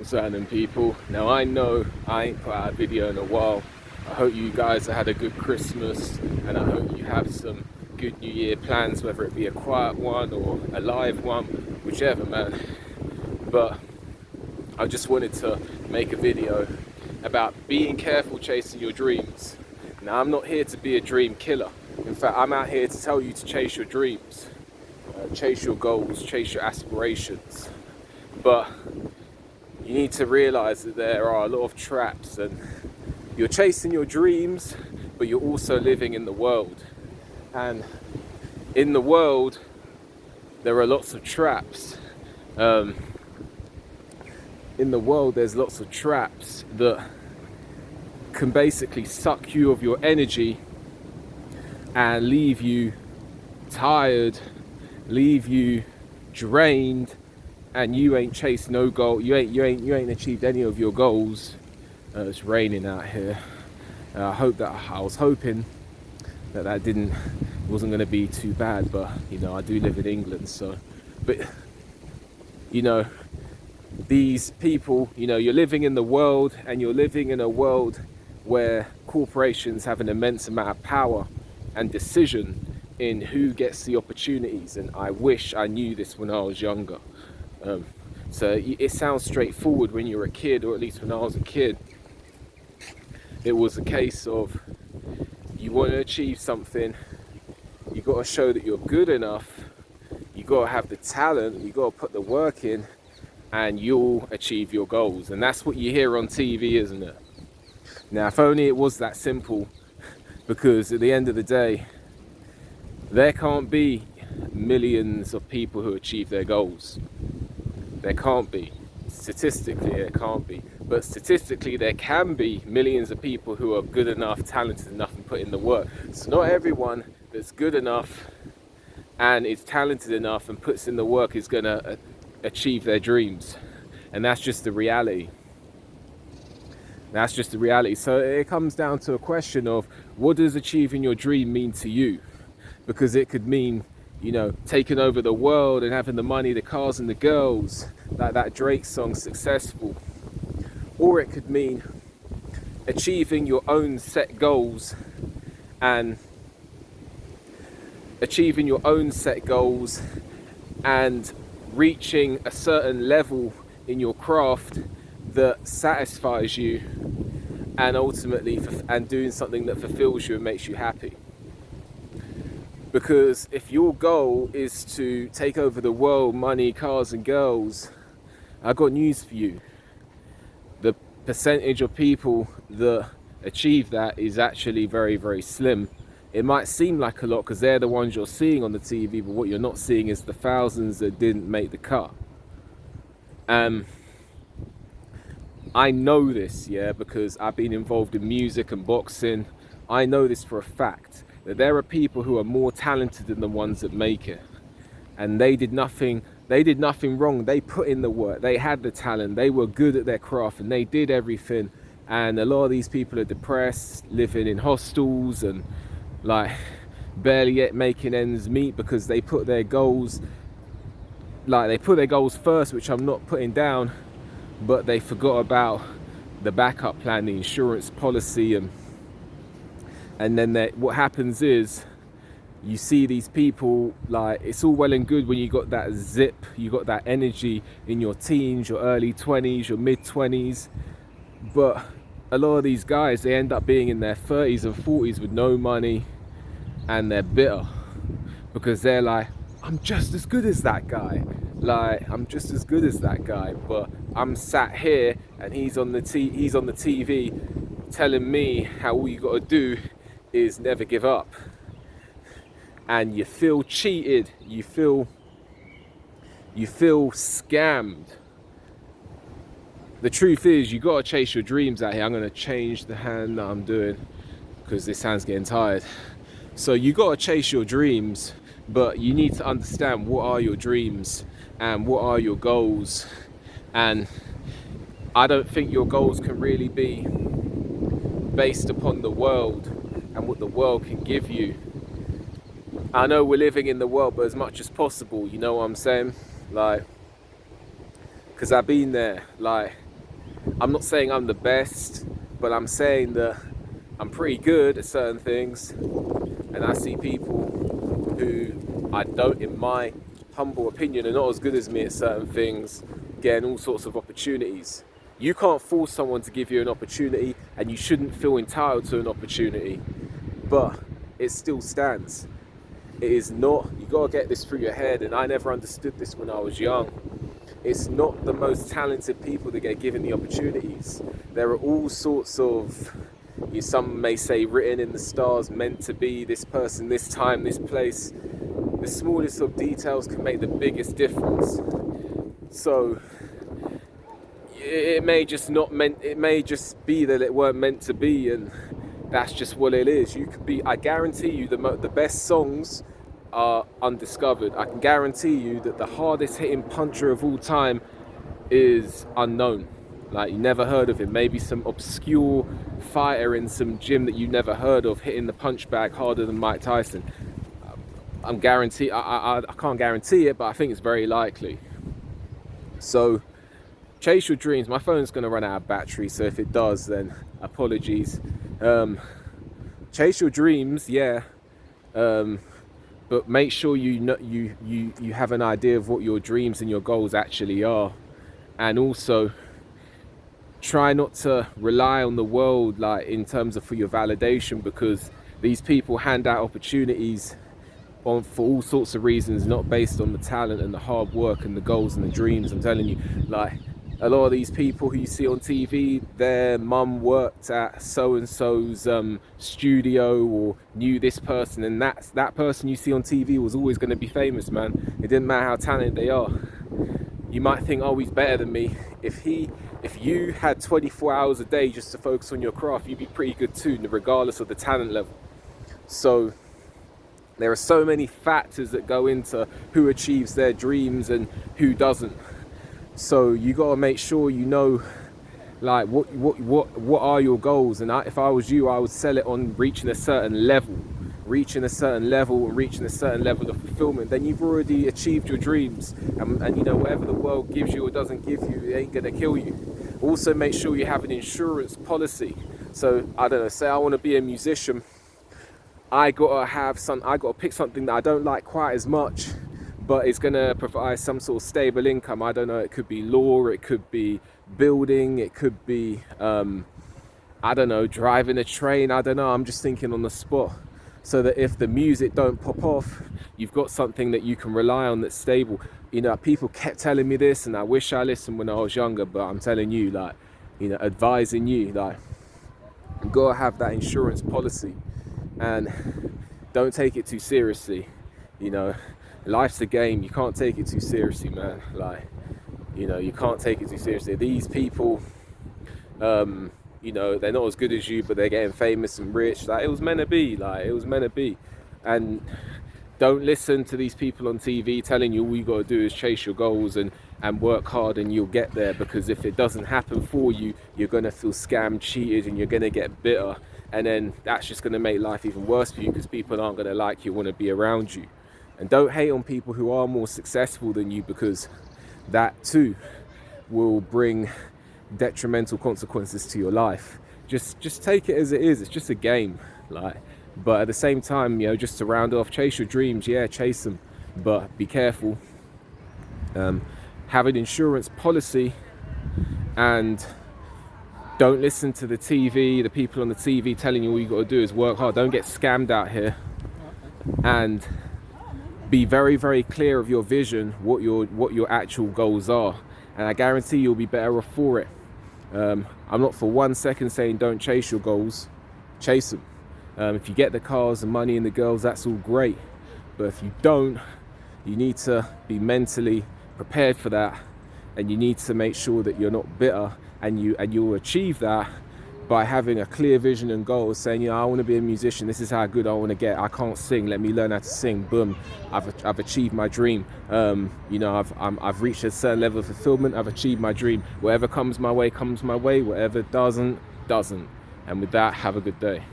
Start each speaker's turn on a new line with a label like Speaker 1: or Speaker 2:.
Speaker 1: What's happening, people? Now, I know I ain't put out a video in a while. I hope you guys have had a good Christmas, and I hope you have some good New Year plans, whether it be a quiet one or a live one, whichever, man. But I just wanted to make a video about being careful chasing your dreams. Now, I'm not here to be a dream killer. In fact, I'm out here to tell you to chase your dreams, chase your goals, chase your aspirations. But you need to realize that there are a lot of traps, and you're chasing your dreams, but you're also living in the world. And in the world, there are lots of traps. In the world, there's lots of traps that can basically suck you of your energy and leave you tired, leave you drained, and you ain't chased no goal. You ain't achieved any of your goals. It's raining out here. I was hoping that wasn't going to be too bad, but I do live in England, so. But these people, you're living in the world, and you're living in a world where corporations have an immense amount of power and decision in who gets the opportunities. And I wish I knew this when I was younger. So it sounds straightforward when you're a kid, or at least when I was a kid. It was a case of, you want to achieve something, you got to show that you're good enough, you got to have the talent, you got to put the work in, and you'll achieve your goals. And that's what you hear on TV, isn't it? Now, if only it was that simple, because at the end of the day, there can't be millions of people who achieve their goals. There can't be. Statistically, there can't be. But statistically, there can be millions of people who are good enough, talented enough, and put in the work. So not everyone that's good enough and is talented enough and puts in the work is going to achieve their dreams. And that's just the reality. That's just the reality. So it comes down to a question of, what does achieving your dream mean to you? Because it could mean, taking over the world and having the money, the cars and the girls, like that Drake song, Successful. Or it could mean achieving your own set goals and reaching a certain level in your craft that satisfies you, and ultimately and doing something that fulfills you and makes you happy. Because if your goal is to take over the world, money, cars and girls, I've got news for you. The percentage of people that achieve that is actually very, very slim. It might seem like a lot because they're the ones you're seeing on the TV, but what you're not seeing is the thousands that didn't make the cut. I know this, because I've been involved in music and boxing. I know this for a fact, that there are people who are more talented than the ones that make it. And they did nothing wrong. They put in the work, they had the talent, they were good at their craft, and they did everything. And a lot of these people are depressed, living in hostels and like barely yet making ends meet because they put their goals first, which I'm not putting down, but they forgot about the backup plan, the insurance policy, and then what happens is, you see these people, like, it's all well and good when you got that zip, you got that energy in your teens, your early 20s, your mid 20s, but a lot of these guys, they end up being in their 30s and 40s with no money, and they're bitter because they're like, I'm just as good as that guy. But I'm sat here and he's on the TV telling me how all you got to do is never give up. And you feel cheated, you feel scammed. The truth is, you got to chase your dreams out here. I'm going to change the hand that I'm doing because this hand's getting tired. So you got to chase your dreams, but you need to understand what are your dreams and what are your goals. And I don't think your goals can really be based upon the world and what the world can give you. I know we're living in the world, but as much as possible, you know what I'm saying? Like, because I've been there. Like, I'm not saying I'm the best, but I'm saying that I'm pretty good at certain things, and I see people who I don't, in my humble opinion, are not as good as me at certain things, getting all sorts of opportunities. You can't force someone to give you an opportunity, and you shouldn't feel entitled to an opportunity, but it still stands. It is not, you gotta get this through your head, and I never understood this when I was young. It's not the most talented people that get given the opportunities. There are all sorts of, some may say, written in the stars, meant to be, this person, this time, this place. The smallest of details can make the biggest difference. So it may just be that it weren't meant to be, and that's just what it is. You could be, I guarantee you, the best songs are undiscovered. I can guarantee you that the hardest hitting puncher of all time is unknown. Like, you never heard of him. Maybe some obscure fighter in some gym that you never heard of hitting the punch bag harder than Mike Tyson. I can't guarantee it, but I think it's very likely. So chase your dreams. My phone's going to run out of battery, so if it does, then apologies. Chase your dreams, yeah, but make sure you have an idea of what your dreams and your goals actually are, and also try not to rely on the world, like, in terms of for your validation, because these people hand out opportunities for all sorts of reasons, not based on the talent and the hard work and the goals and the dreams. I'm telling you, like, a lot of these people who you see on TV, their mum worked at so-and-so's studio, or knew this person, and that person you see on TV was always going to be famous, man. It didn't matter how talented they are. You might think, oh, he's better than me. If you had 24 hours a day just to focus on your craft, you'd be pretty good too, regardless of the talent level. So there are so many factors that go into who achieves their dreams and who doesn't. So you got to make sure you know, like, what are your goals. And if I was you, I would sell it on reaching a certain level of fulfillment. Then you've already achieved your dreams, and you know, whatever the world gives you or doesn't give you, it ain't gonna kill you. Also, make sure you have an insurance policy. So I don't know, say I want to be a musician, I gotta pick something that I don't like quite as much, but it's gonna provide some sort of stable income. I don't know, it could be law, it could be building, it could be I don't know, driving a train. I don't know, I'm just thinking on the spot. So that if the music don't pop off, you've got something that you can rely on that's stable. You know, people kept telling me this, and I wish I listened when I was younger, but I'm telling you, like, you know, advising you, like, you've got to have that insurance policy, and don't take it too seriously. You know, life's a game. You can't take it too seriously, man. Like, you know, you can't take it too seriously. These people, you know, they're not as good as you, but they're getting famous and rich. Like, it was meant to be. And don't listen to these people on TV telling you all you got to do is chase your goals and work hard and you'll get there. Because if it doesn't happen for you, you're going to feel scammed, cheated, and you're going to get bitter. And then that's just going to make life even worse for you, because people aren't going to like you, want to be around you. And don't hate on people who are more successful than you, because that too will bring detrimental consequences to your life. Just take it as it is. It's just a game, like. But at the same time, you know, just to round off, chase your dreams. Yeah, chase them, but be careful. Have an insurance policy, and don't listen to the TV, the people on the TV telling you all you got to do is work hard. Don't get scammed out here, and be very, very clear of your vision, what your actual goals are, and I guarantee you'll be better off for it. I'm not for 1 second saying don't chase your goals. Chase them. If you get the cars, the money, and the girls, that's all great. But if you don't, you need to be mentally prepared for that, and you need to make sure that you're not bitter, and you'll achieve that by having a clear vision and goals, saying, you know, I want to be a musician. This is how good I want to get. I can't sing. Let me learn how to sing. Boom, I've achieved my dream. You know, I've reached a certain level of fulfillment. I've achieved my dream. Whatever comes my way, comes my way. Whatever doesn't. And with that, have a good day.